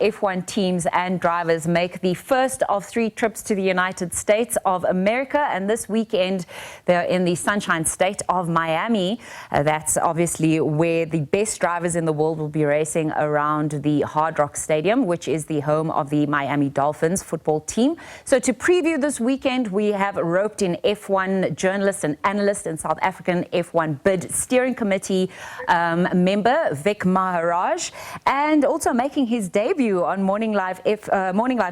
F1 teams and drivers make the first of 3 trips to the United States of America. And this weekend, they're in the Sunshine State of Miami. That's obviously where the best drivers in the world will be racing around the Hard Rock Stadium, which is the home of the Miami Dolphins Football Team. So to preview this weekend, we have roped in F1 journalist and analyst and South African F1 bid steering committee member Vic Maharaj, and also making his debut on Morning Live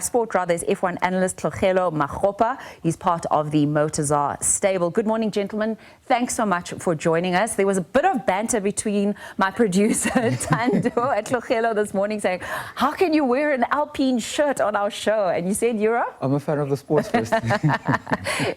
Sport is F1 analyst Tlhogelo Makgopa. He's part of the Motozar stable. Good morning, gentlemen. Thanks so much for joining us. There was a bit of banter between my producer Lando at Tlhogelo this morning saying, how can you wear an Alpine shirt on our show? And you said you're I'm a fan of the sport first.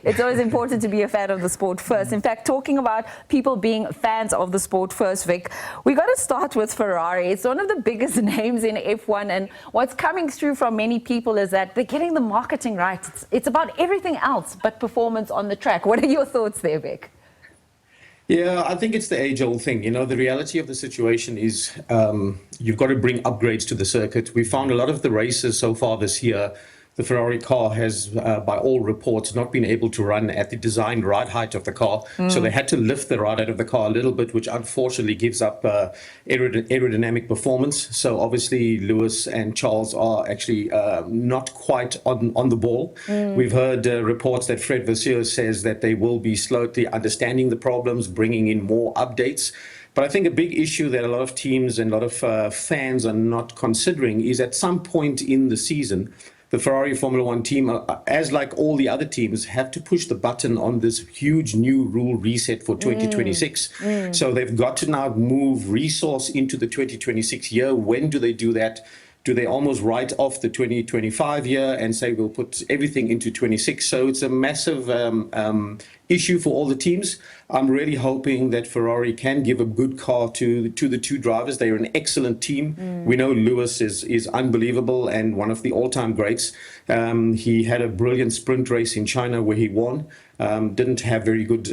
It's always important to be a fan of the sport first. In fact, talking about people being fans of the sport first, Vic, we got to start with Ferrari. It's one of the biggest names in F1, and what's coming through from many people is that they're getting the marketing right. It's about everything else but performance on the track. What are your thoughts there, Vic? Yeah, I think it's the age-old thing. You know, the reality of the situation is you've got to bring upgrades to the circuit. We found a lot of the races so far this year, the Ferrari car has, by all reports, not been able to run at the designed ride height of the car. So they had to lift the ride height of the car a little bit, which unfortunately gives up aerodynamic performance. So obviously Lewis and Charles are actually not quite on the ball. We've heard reports that Fred Vasseur says that they will be slowly understanding the problems, bringing in more updates. But I think a big issue that a lot of teams and a lot of fans are not considering is at some point in the season, the Ferrari Formula One team, as like all the other teams, have to push the button on this huge new rule reset for 2026. So they've got to now move resource into the 2026 year. When do they do that? Do they almost write off the 2025 year and say we'll put everything into 26? So it's a massive issue for all the teams. I'm really hoping that Ferrari can give a good car to the 2 drivers. They're an excellent team. We know Lewis is unbelievable and one of the all-time greats. He had a brilliant sprint race in China where he won. Didn't have very good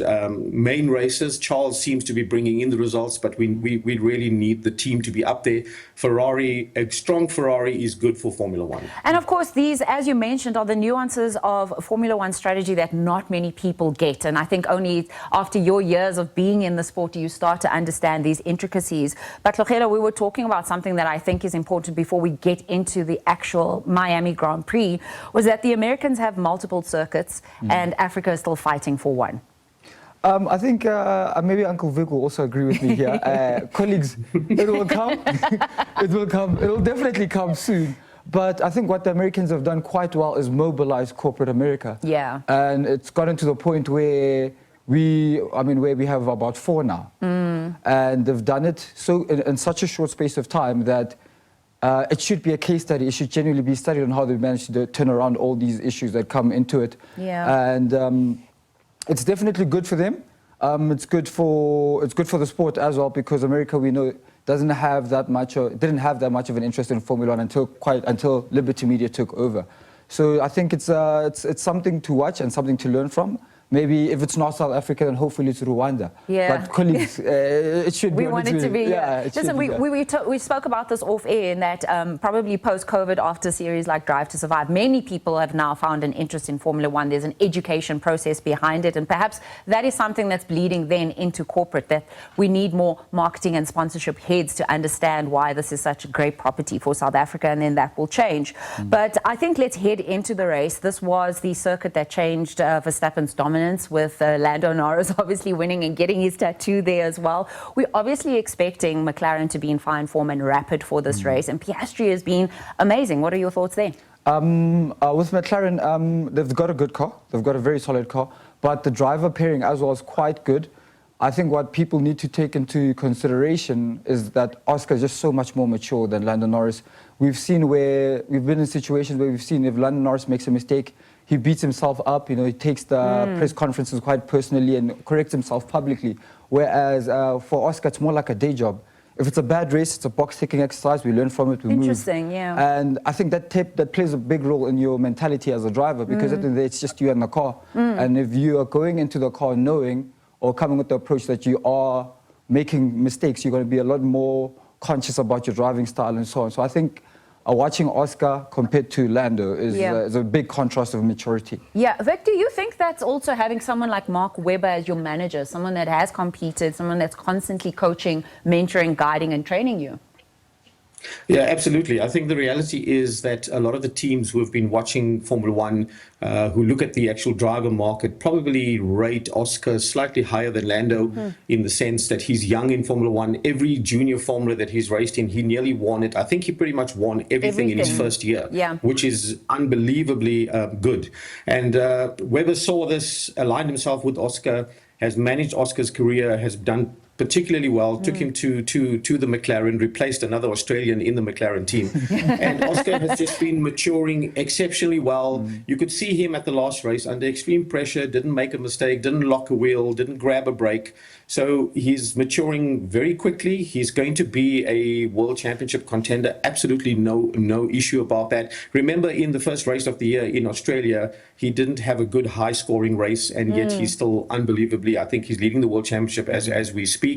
main races. Charles seems to be bringing in the results, but we really need the team to be up there. Ferrari, a strong Ferrari is good for Formula One. And of course, these, as you mentioned, are the nuances of Formula One strategy that not many people get. And I think only after your years of being in the sport do you start to understand these intricacies. But Tlhogelo, we were talking about something that I think is important before we get into the actual Miami Grand Prix, was that the Americans have multiple circuits and Africa is still fighting for one. I think maybe Uncle Vic will also agree with me here. Colleagues, it will come. It will come. It will definitely come soon. But I think what the Americans have done quite well is mobilize corporate America. Yeah. And it's gotten to the point where where we have about 4 now. And they've done it so in such a short space of time that it should be a case study. It should genuinely be studied on how they managed to turn around all these issues that come into it. Yeah. And it's definitely good for them. It's good for the sport as well, because America, we know, didn't have that much of an interest in Formula One until Liberty Media took over. So I think it's something to watch and something to learn from. Maybe if it's not South Africa, then hopefully it's Rwanda. Yeah. But colleagues, it should be. We want it to be. Yeah. Listen, we spoke about this off air in that probably post-COVID, after series like Drive to Survive, many people have now found an interest in Formula One. There's an education process behind it, and perhaps that is something that's bleeding then into corporate, that we need more marketing and sponsorship heads to understand why this is such a great property for South Africa, and then that will change. But I think let's head into the race. This was the circuit that changed Verstappen's dominance, with Lando Norris obviously winning and getting his tattoo there as well. We're obviously expecting McLaren to be in fine form and rapid for this race, and Piastri has been amazing. What are your thoughts there? With McLaren, they've got a good car. They've got a very solid car, but the driver pairing as well is quite good. I think what people need to take into consideration is that Oscar is just so much more mature than Lando Norris. We've been in situations where we've seen if Lando Norris makes a mistake, he beats himself up, he takes the press conferences quite personally and corrects himself publicly. Whereas for Oscar, it's more like a day job. If it's a bad race, it's a box-ticking exercise. We learn from it, we move. Interesting, yeah. And I think that plays a big role in your mentality as a driver, because at the end of the day, it's just you and the car. And if you are going into the car knowing or coming with the approach that you are making mistakes, you're going to be a lot more conscious about your driving style and so on. So I think watching Oscar compared to Lando is a big contrast of maturity. Yeah, Vic, do you think that's also having someone like Makgopa as your manager, someone that has competed, someone that's constantly coaching, mentoring, guiding and training you? Yeah, absolutely. I think the reality is that a lot of the teams who have been watching Formula One, who look at the actual driver market, probably rate Oscar slightly higher than Lando in the sense that he's young in Formula One. Every junior formula that he's raced in, he nearly won it. I think he pretty much won everything in his first year, which is unbelievably good. And Webber saw this, aligned himself with Oscar, has managed Oscar's career, has done particularly well, took him to the McLaren, replaced another Australian in the McLaren team. And Oscar has just been maturing exceptionally well. You could see him at the last race under extreme pressure, didn't make a mistake, didn't lock a wheel, didn't grab a brake. So he's maturing very quickly. He's going to be a world championship contender. Absolutely no issue about that. Remember, in the first race of the year in Australia, he didn't have a good high scoring race, and yet he's still unbelievably, I think he's leading the world championship as we speak.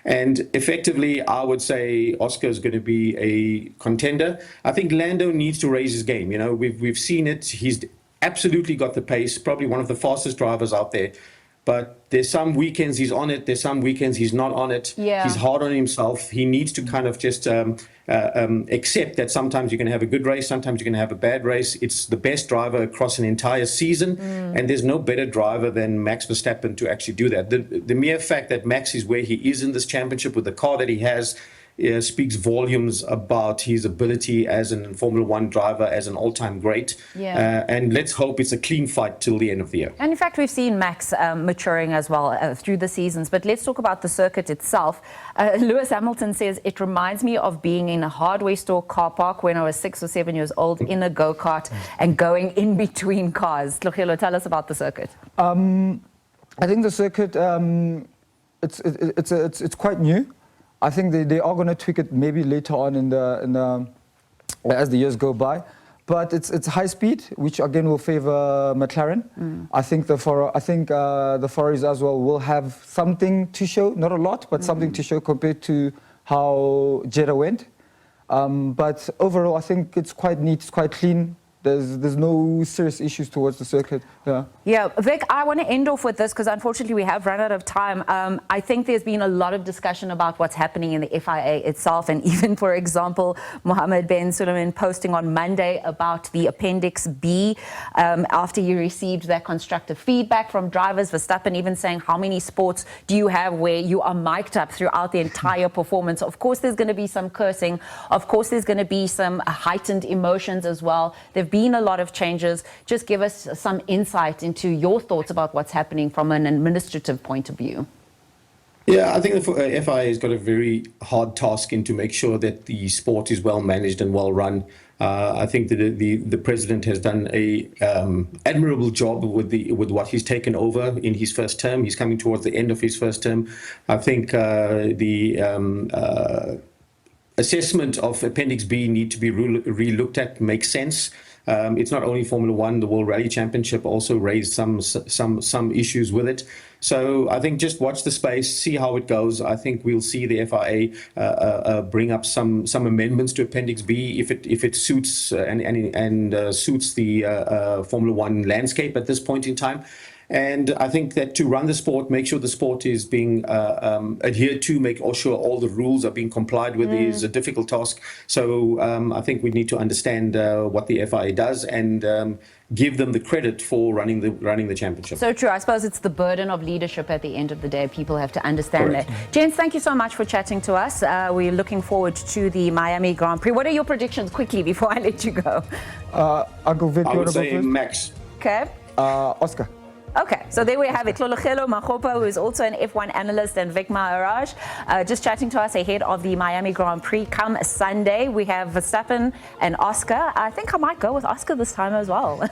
And effectively, I would say Oscar is going to be a contender. I think Lando needs to raise his game. You know, we've seen it. He's absolutely got the pace, probably one of the fastest drivers out there. But there's some weekends he's on it, there's some weekends he's not on it. Yeah. He's hard on himself. He needs to kind of just accept that sometimes you're going to have a good race, sometimes you're going to have a bad race. It's the best driver across an entire season, and there's no better driver than Max Verstappen to actually do that. The mere fact that Max is where he is in this championship with the car that he has speaks volumes about his ability as a Formula One driver, as an all-time great. And let's hope it's a clean fight till the end of the year. And in fact, we've seen Max maturing as well through the seasons. But let's talk about the circuit itself. Lewis Hamilton says, it reminds me of being in a hardware store car park when I was 6 or 7 years old in a go-kart and going in between cars. Tlhogelo, tell us about the circuit. I think the circuit, it's quite new. I think they are going to tweak it maybe later on as the years go by, but it's high speed, which again will favor McLaren. I think the Ferraris as well will have something to show, not a lot, but something to show compared to how Jeddah went. But overall, I think it's quite neat, it's quite clean. There's no serious issues towards the circuit. Yeah, Vic, I want to end off with this because unfortunately we have run out of time. I think there's been a lot of discussion about what's happening in the FIA itself, and even, for example, Mohammed Ben Suleiman posting on Monday about the Appendix B after he received that constructive feedback from drivers. Verstappen even saying, how many sports do you have where you are mic'd up throughout the entire performance? Of course, there's going to be some cursing. Of course, there's going to be some heightened emotions as well. There've been a lot of changes. Just give us some insight into your thoughts about what's happening from an administrative point of view. Yeah, I think the FIA has got a very hard task in to make sure that the sport is well managed and well run. I think that the president has done a admirable job with what he's taken over in his first term. He's coming towards the end of his first term. I think the assessment of Appendix B need to be re-looked at, makes sense. It's not only Formula One, the World Rally Championship also raised some issues with it. So I think just watch the space, see how it goes. I think we'll see the FIA bring up some amendments to Appendix B if it suits and suits the Formula One landscape at this point in time. And I think that to run the sport, make sure the sport is being adhered to, make sure all the rules are being complied with is a difficult task. So I think we need to understand what the FIA does and give them the credit for running the championship. So true. I suppose it's the burden of leadership at the end of the day. People have to understand that. Gents, thank you so much for chatting to us. We're looking forward to the Miami Grand Prix. What are your predictions quickly before I let you go? Uncle Vic, I would say Max. Okay. Oscar. Okay, so there we have it. Tlhogelo, Makgopa, who is also an F1 analyst, and Vic Maharaj, just chatting to us ahead of the Miami Grand Prix come Sunday. We have Verstappen and Oscar. I think I might go with Oscar this time as well.